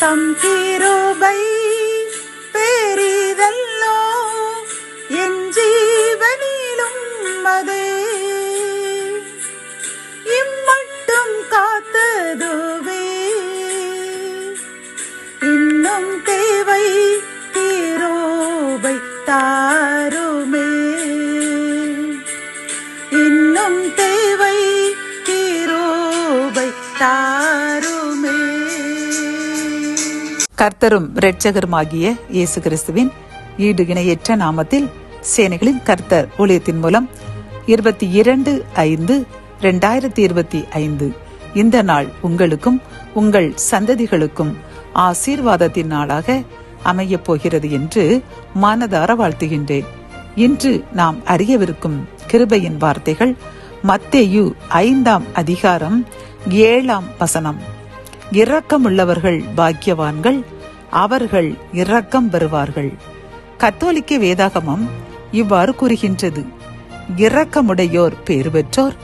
தம் கிருபை பெரிதல்லோ என் ஜீவனிலும் அதே இம்மட்டும் காத்ததுவே இன்னும் தேவை கிருபை தாருமே இன்னும் தேவை கிருபை தாருமே. கர்த்தரும் இரட்சகருமாகிய இயேசு கிறிஸ்துவின் ஈடு இணையற்ற நாமத்தில் சேனைகளின் கர்த்தர் ஊழியத்தின் மூலம் 22/5/2025 இந்த நாள் உங்களுக்கும் உங்கள் சந்ததிகளுக்கும் ஆசீர்வாதத்தின் நாளாக அமையப் போகிறது என்று மனதார வாழ்த்துகின்றேன். இன்று நாம் அறியவிருக்கும் கிருபையின் வார்த்தைகள் மத்தேயு 5ஆம் அதிகாரம் 7ஆம் வசனம். இரக்கமுள்ளவர்கள் பாக்கியவான்கள், அவர்கள் இரக்கம் பெறுவார்கள். கத்தோலிக்க வேதாகமம் இவ்வாறு கூறுகின்றது, இரக்கமுடையோர் பேறு பெற்றோர்,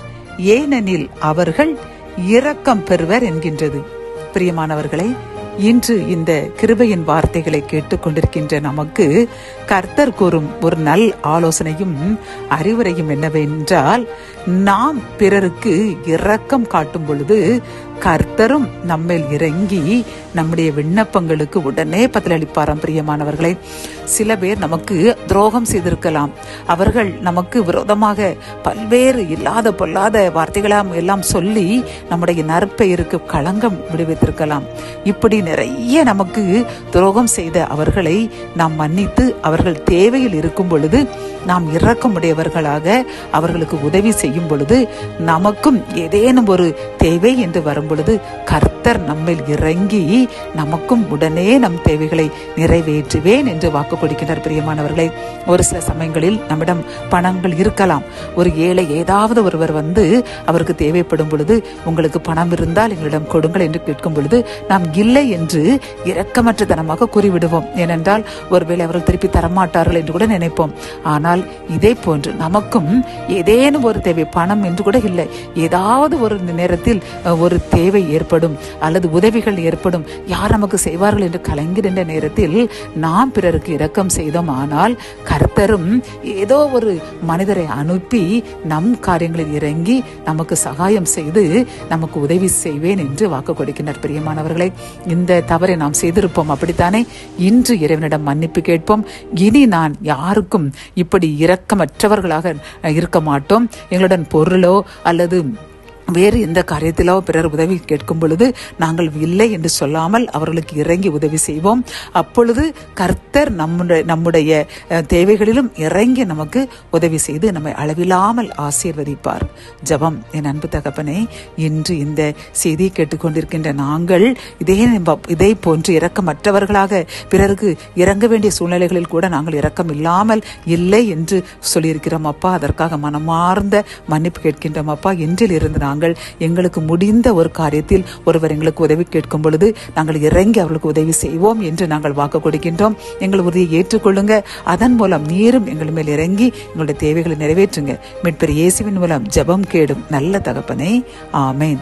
ஏனெனில் அவர்கள் இரக்கம் பெறுவர் என்கின்றது. பிரியமானவர்களே, இன்று இந்த கிருபையின் வார்த்தைகளை கேட்டுக்கொண்டிருக்கின்ற நமக்கு கர்த்தர் கூறும் ஒரு நல் ஆலோசனையும் அறிவுரையும் என்னவென்றால், நாம் பிறருக்கு இரக்கம் காட்டும் பொழுது கர்த்தரும் நம்மேல் இறங்கி நம்முடைய விண்ணப்பங்களுக்கு உடனே பதிலளிப்பாராம். பிரியமானவர்களை, சில பேர் நமக்கு துரோகம் செய்திருக்கலாம். அவர்கள் நமக்கு விரோதமாக பல்வேறு இல்லாத பொல்லாத வார்த்தைகளாம் எல்லாம் சொல்லி நம்முடைய நற்பெயருக்கு களங்கம் விடுவித்திருக்கலாம். இப்படி நிறைய நமக்கு துரோகம் செய்த அவர்களை நாம் மன்னித்து அவர்கள் தேவையில் இருக்கும் பொழுது நாம் இரக்கமுடையவர்களாக அவர்களுக்கு உதவி செய்யும் பொழுது, நமக்கும் ஏதேனும் ஒரு தேவை என்று வரும் பொழுது கர்த்தர் நம்மில் இறங்கி நமக்கும் உடனே நம் தேவைகளை நிறைவேற்றுவேன் என்று வாக்கு கொடுக்கின்றார். பிரியமானவர்களை, ஒரு சில சமயங்களில் நம்மிடம் பணங்கள் இருக்கலாம். ஒரு ஏழை ஏதாவது ஒருவர் வந்து அவருக்கு தேவைப்படும் பொழுது, உங்களுக்கு பணம் இருந்தால் எங்களிடம் கொடுங்கள் என்று கேட்கும் பொழுது நாம் இல்லை என்று இரக்கமற்றத்தனமாக கூறிவிடுவோம். ஏனென்றால் ஒருவேளை அவர்கள் திருப்பி தரமாட்டார்கள் என்று கூட நினைப்போம். ஆனால் இதே போன்று நமக்கும் ஏதேனும் ஒரு தேவை, பணம் என்று கூட இல்லை, ஏதாவது ஒரு நேரத்தில் ஒரு தேவை ஏற்படும் அல்லது உதவிகள் ஏற்படும், யார் நமக்கு செய்வார்கள் என்று கலங்கின்ற நேரத்தில் நாம் பிறருக்கு இரக்கம் செய்தோம். ஆனால் கர்த்தரும் ஏதோ ஒரு மனிதரை அனுப்பி நம் காரியங்களில் இறங்கி நமக்கு சகாயம் செய்து நமக்கு உதவி செய்வேன் என்று வாக்கு கொடுக்கின்றார். பிரியமானவர்களை, இந்த தவறை நாம் செய்திருப்போம், அப்படித்தானே? இன்று இறைவனிடம் மன்னிப்பு கேட்போம். இனி நான் யாருக்கும் இப்படி இரக்கமற்றவர்களாக இருக்க மாட்டோம். எங்களுடன் பொருளோ அல்லது வேறு எந்த காரியத்திலோ பிறர் உதவி கேட்கும் பொழுது நாங்கள் இல்லை என்று சொல்லாமல் அவர்களுக்கு இறங்கி உதவி செய்வோம். அப்பொழுது கர்த்தர் நம்முடைய தேவைகளிலும் இறங்கி நமக்கு உதவி செய்து நம்மை அளவில்லாமல் ஆசீர்வதிப்பார். ஜெபம். என் அன்பு தகப்பனே, இன்று இந்த செய்தியை கேட்டுக்கொண்டிருக்கின்ற நாங்கள் இதே போன்று இரக்கமற்றவர்களாக பிறருக்கு இறங்க வேண்டிய சூழ்நிலைகளில் கூட நாங்கள் இரக்கம் இல்லாமல் இல்லை என்று சொல்லியிருக்கிறோம் அப்பா. அதற்காக மனமார்ந்த மன்னிப்பு கேட்கின்றோம் அப்பா. இன்றிலிருந்து நாங்கள் எங்களுக்கு முடிந்த ஒரு காரியத்தில் ஒருவர் எங்களுக்கு உதவி கேட்கும் பொழுது நாங்கள் இறங்கி அவர்களுக்கு உதவி செய்வோம் என்று நாங்கள் வாக்கு கொடுக்கின்றோம். எங்கள் உறுதியை ஏற்றுக்கொள்ளுங்க. அதன் மூலம் நீரும் எங்கள் மேல் இறங்கி எங்களுடைய தேவைகளை நிறைவேற்றுங்க. மீட்பர் இயேசுவின் மூலம் ஜெபம் கேடும் நல்ல தகப்பனே, ஆமேன்.